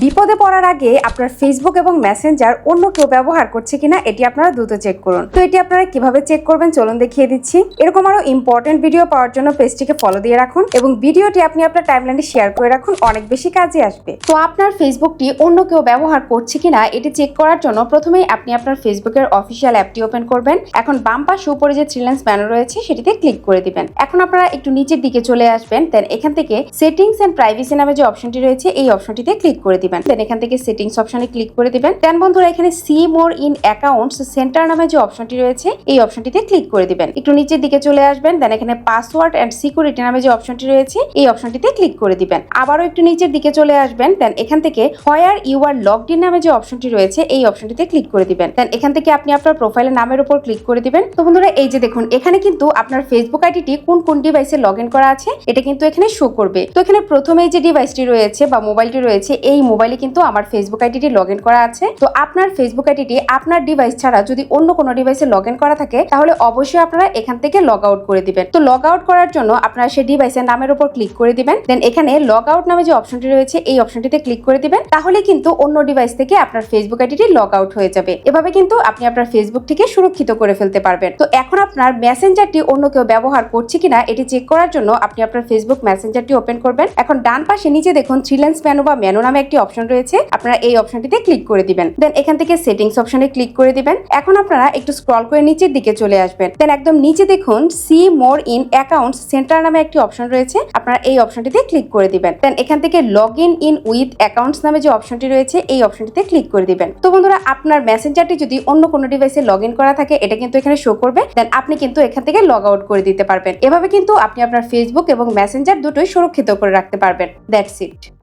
বিপদে পড়ার আগে আপনার ফেসবুক এবং মেসেঞ্জার অন্য কেউ ব্যবহার করছে কিনা এটি আপনারা দ্রুত চেক করুন। তো এটি আপনারা কিভাবে চেক করবেন চলুন দেখিয়ে দিচ্ছি। এরকম আরো ইম্পর্টেন্ট ভিডিও পাওয়ার জন্য পেজটিকে ফলো দিয়ে রাখুন এবং ভিডিওটি আপনি আপনার টাইমলাইনে শেয়ার করে রাখুন, অনেক বেশি কাজে আসবে। তো আপনার ফেসবুকটি অন্য কেউ ব্যবহার করছে কিনা এটি চেক করার জন্য প্রথমেই আপনি আপনার ফেসবুকের অফিসিয়াল অ্যাপটি ওপেন করবেন। এখন বাম পাশে উপরে যে থ্রি লাইনস ব্যানার রয়েছে সেটিতে ক্লিক করে দিবেন। এখন আপনারা একটু নিচের দিকে চলে আসবেন, দেন এখান থেকে সেটিংস এন্ড প্রাইভেসি নামে যে অপশনটি রয়েছে এই অপশনটিতে ক্লিক করে দিবেন। দেন এখান থেকে সেটিংস অপশনে ক্লিক করে দিবেন। দেন বন্ধুরা এখানে see more in accounts centre নামে যে অপশনটি রয়েছে এই অপশনটিতে ক্লিক করে দিবেন। একটু নিচের দিকে চলে আসবেন, দেন এখানে পাসওয়ার্ড এন্ড সিকিউরিটি নামে যে অপশনটি রয়েছে এই অপশনটিতে ক্লিক করে দিবেন। আবারও একটু নিচের দিকে চলে আসবেন, দেন এখান থেকে where you are logged in নামে যে অপশনটি রয়েছে এই অপশনটিতে ক্লিক করে দিবেন। দেন এখান থেকে আপনি আপনার প্রোফাইলের নামের উপর ক্লিক করে দিবেন। তো বন্ধুরা এই যে দেখুন এখানে কিন্তু আপনার ফেসবুক আইডিটি কোন কোন ডিভাইসে লগ ইন করা আছে এটা কিন্তু এখানে শো করবে। তো এখানে প্রথমেই যে ডিভাইসটি রয়েছে বা মোবাইলটি রয়েছে এই মোবাইলে কিন্তু আমার ফেসবুক আইডিটি লগ ইন করা আছে। তো আপনার ফেসবুক আইডিটি আপনার ডিভাইস ছাড়া যদি অন্য কোনো ডিভাইসে লগ ইন করা থাকে তাহলে অবশ্যই আপনারা এখান থেকে লগ আউট করে দিবেন। তো লগ আউট করার জন্য আপনারা সেই ডিভাইসের নামের উপর ক্লিক করে দিবেন। দেন এখানে লগ আউট নামে যে অপশনটি রয়েছে এই অপশনটিতে ক্লিক করে দিবেন। তাহলে কিন্তু অন্য ডিভাইস থেকে আপনার ফেসবুক আইডিটি লগ আউট হয়ে যাবে। এভাবে কিন্তু আপনি আপনার ফেসবুকটিকে সুরক্ষিত করে ফেলতে পারবেন। তো এখন আপনার মেসেঞ্জারটি অন্য কেউ ব্যবহার করছে কিনা এটি চেক করার জন্য আপনি আপনার ফেসবুক মেসেঞ্জারটি ওপেন করবেন। এখন ডান পাশে নিচে দেখুন থ্রি লাইনস মেনু বা মেনু নামে একটি অপশন রয়েছে, আপনারা এই অপশনটিতে ক্লিক করে দিবেন। দেন এখান থেকে সেটিংস অপশনে ক্লিক করে দিবেন। এখন আপনারা একটু স্ক্রল করে নিচের দিকে চলে আসবেন। দেন একদম নিচে দেখুন see more in accounts centre নামে একটি অপশন রয়েছে, আপনারা এই অপশনটিতে ক্লিক করে দিবেন। দেন এখান থেকে লগ ইন উইথ অ্যাকাউন্টস নামে যে অপশনটি রয়েছে এই অপশনটিতে ক্লিক করে দিবেন। তো বন্ধুরা আপনার মেসেঞ্জারটি যদি অন্য কোনো ডিভাইসে লগ ইন করা থাকে এটা কিন্তু এখানে শো করবে, দেন আপনি কিন্তু এখান থেকে লগ আউট করে দিতে পারবেন। এভাবে কিন্তু আপনি আপনার ফেসবুক এবং মেসেঞ্জার দুটোই সুরক্ষিত করে রাখতে পারবেন। That's it.